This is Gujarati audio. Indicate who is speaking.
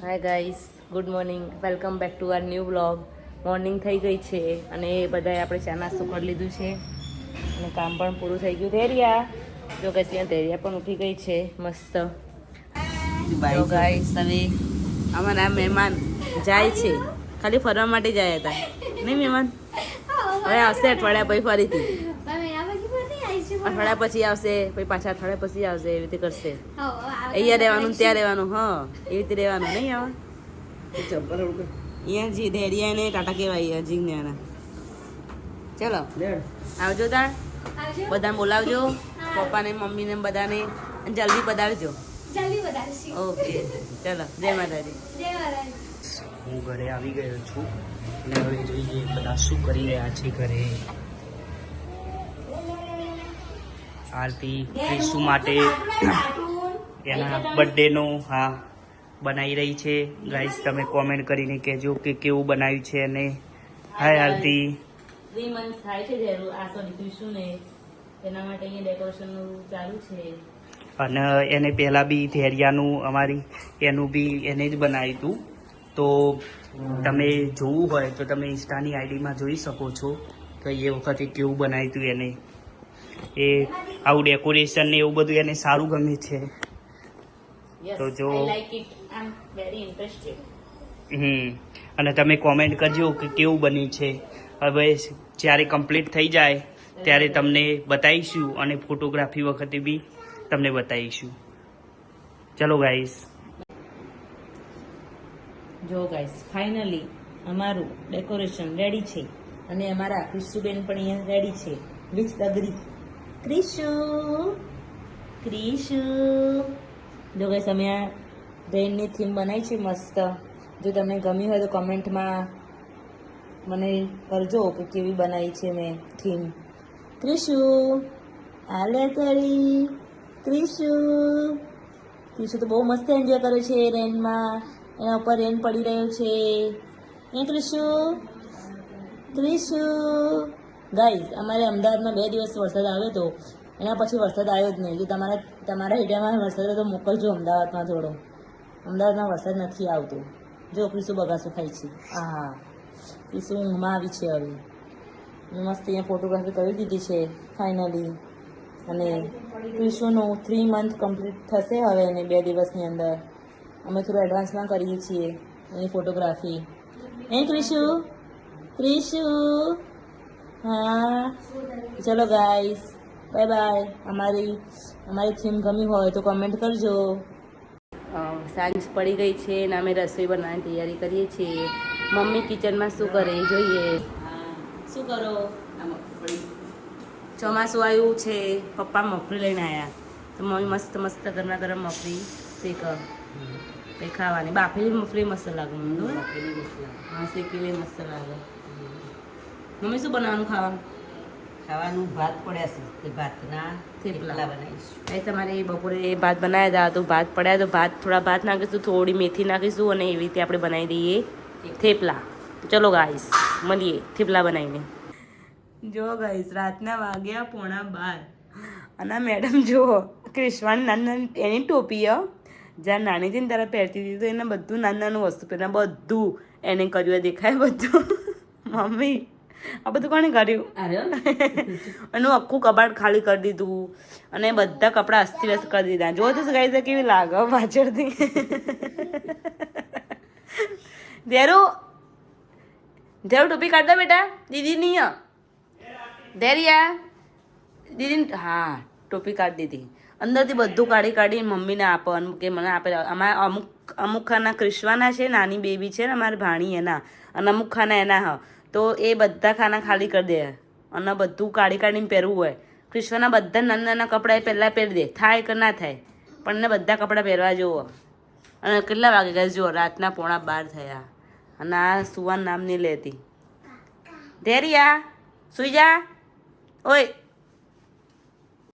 Speaker 1: Hi guys, good morning. Welcome back to our new vlog. Morning થઈ ગઈ છે અને બધાએ આપણે ચા નાસ્તો કરી લીધું છે અને કામ પણ પૂરું થઈ ગયું. ધૈર્યા જો કે ત્યાં ધૈર્યા પણ ઉઠી ગઈ છે મસ્ત. તો ગાઈસ હવે અમારા મહેમાન જાય છે, ખાલી ફરવા માટે જાય હતા નહીં મહેમાન? હવે આવશે અઠવાડિયા પછી ફરીથી, અઠવાડિયા પછી આવશે, પછી પાછા અઠવાડિયા પછી આવશે, એવી રીતે કરશે. અહીંયા રહેવાનું ત્યાં રહેવાનું, હા એવી રીતે રહેવાનું નહીં આવે. અહીંયા જી ધૈર્યા ને ટાટા કહેવાય જીજ્ઞાના. ચલો આવજો તાણ, બધાને બોલાવજો, પપ્પાને મમ્મીને બધાને, અને જલ્દી પધારજો. ઓકે ચલો, જય માતાજી.
Speaker 2: હું ઘરે આવી ગયો છું અને હવે જોઈએ બધા શું કરી રહ્યા છે ઘરે. આરતી ક્રિશુ માટે એના બર્થડેનો હા બનાવી રહી છે. ગાઈસ તમે કોમેન્ટ કરીને કહેજો કે કેવું બનાવ્યું છે. અને હાય આરતી.
Speaker 1: 3 months થાય છે જરૂર આ સોરી ક્રિશુને, એના માટે અહીંયા ડેકોરેશનનું ચાલુ છે.
Speaker 2: અને એને પહેલાં બી ધૈર્યાનું અમારી એનું બી એને જ બનાવ્યું હતું. તો તમે જોવું હોય તો તમે ઇન્સ્ટાની આઈડીમાં જોઈ શકો છો કે એ વખતે કેવું બનાવ્યું હતું એને. એ આવું ડેકોરેશન ને એવું બધું એને સારું ગમે છે. તો જો અને તમે કોમેન્ટ કરજો કે કેવું બન્યું છે. હવે જ્યારે કમ્પ્લીટ થઈ જાય ત્યારે તમને બતાવીશું અને ફોટોગ્રાફી વખતે બી તમને બતાવીશું. ચલો ગાઈસ.
Speaker 1: જો ગાઈસ ફાઇનલી અમારું ડેકોરેશન રેડી છે અને અમારા ક્રિશુબેન પણ અહીંયા રેડી છે. વિચ અગ્રી ક્રિશુ ક્રિશુ. જો ગાઈસ અમે આ રેનની થીમ બનાવી છે મસ્ત. જો તમને ગમી હોય તો કમેન્ટમાં મને કરજો કે કેવી બનાવી છે મેં થીમ. ક્રિશુ આલે કરી ક્રિશુ. ક્રિશુ તો બહુ મસ્ત એન્જોય કરે છે રેનમાં. એના ઉપર રેન પડી રહ્યો છે. એ ક્રિશુ ક્રિશુ. ગાઈઝ અમારે અમદાવાદમાં 2 દિવસ વરસાદ આવ્યો હતો, એના પછી વરસાદ આવ્યો જ નહીં. જો તમારા એરિયામાં વરસાદ હોય તો મોકલજો અમદાવાદમાં થોડો. અમદાવાદમાં વરસાદ નથી આવતો. જો ક્રિશુ બગાસું ખાય છે. હા ક્રિશુ ઊંઘમાં આવી છે. હવે મસ્ત અહીંયા ફોટોગ્રાફી કરી દીધી છે ફાઇનલી. અને ક્રિશુનું 3 month કમ્પ્લીટ થશે હવે, અને 2 દિવસની અંદર. અમે થોડું એડવાન્સમાં કરીએ છીએ એની ફોટોગ્રાફી. એ ક્રિશુ ક્રિશુ. હા ચલો ગાઈસ, બાય બાય. અમારી થીમ ગમી હોય તો કમેન્ટ કરજો. સાંજ પડી ગઈ છે અને અમે રસોઈ બનાવવાની તૈયારી કરીએ છીએ. મમ્મી કિચનમાં શું કરે જોઈએ. શું કરો? ચોમાસું આવ્યું છે, પપ્પા મફરી લઈને આવ્યા તો મમ્મી મસ્ત મસ્ત ગરમા ગરમ મફરી શેક ખાવાની. બાફેલી મફરી મસ્ત લાગે મને. હા શેકેલી મસ્ત લાગે. મમ્મી શું બનાવવાનું ખાવાનું?
Speaker 3: ભાત પડ્યા છે તે ભાતના થેપલા બનાવીશું.
Speaker 1: એ તમારે બપોરે ભાત બનાવ્યા હતા તો ભાત પડ્યા તો થોડા ભાત નાખીશું, થોડી મેથી નાખીશું અને એવી રીતે આપણે બનાવી દઈએ થેપલા. ચલો ગાઈસ મળીએ થેપલા બનાવીને. જો ગાઈસ રાતના વાગ્યા 11:15 અને મેડમ જુઓ ક્રિશ્વાન નાની એની ટોપી જ્યાં નાની હતી ને ત્યારે પહેરતી હતી તો એને બધું નાનું નાનું વસ્તુ પહેર્યા, બધું એને કર્યું દેખાય બધું. મમ્મી આ બધું કોણે કર્યું? એનું આખું કબાટ ખાલી કરી દીધું અને બધા કપડાં અસ્તવ્યસ્ત કરી દીધા. જો તો ગાઈસ કેવી લાગે પાછળથી. ધેરું ટોપી કાઢ દો બેટા, દીદી નહીં ધૈર્યા દીદી. હા ટોપી કાઢી દીધી. અંદરથી બધું કાઢી મમ્મીને આપો કે મને આપે. અમારા અમુક ખાના ક્રિશ્વાના છે, નાની બેબી છે ને અમારી ભાણી એના, અને અમુક ખાના એના હા. તો એ બધા ખાના ખાલી કરી દે અને બધું કાઢીને પહેરવું હોય. ક્રિશ્વાના બધા નાના નાના કપડાં પહેલાં પહેરી દે, થાય કે ના થાય પણ એને બધા કપડાં પહેરવા જુઓ. અને કેટલા વાગે ગયા જુઓ, રાતના 11:15 થયા અને આ સુવાનું નામ નહીં લેતી. ધૈર્યા સુઈ જા. ઓય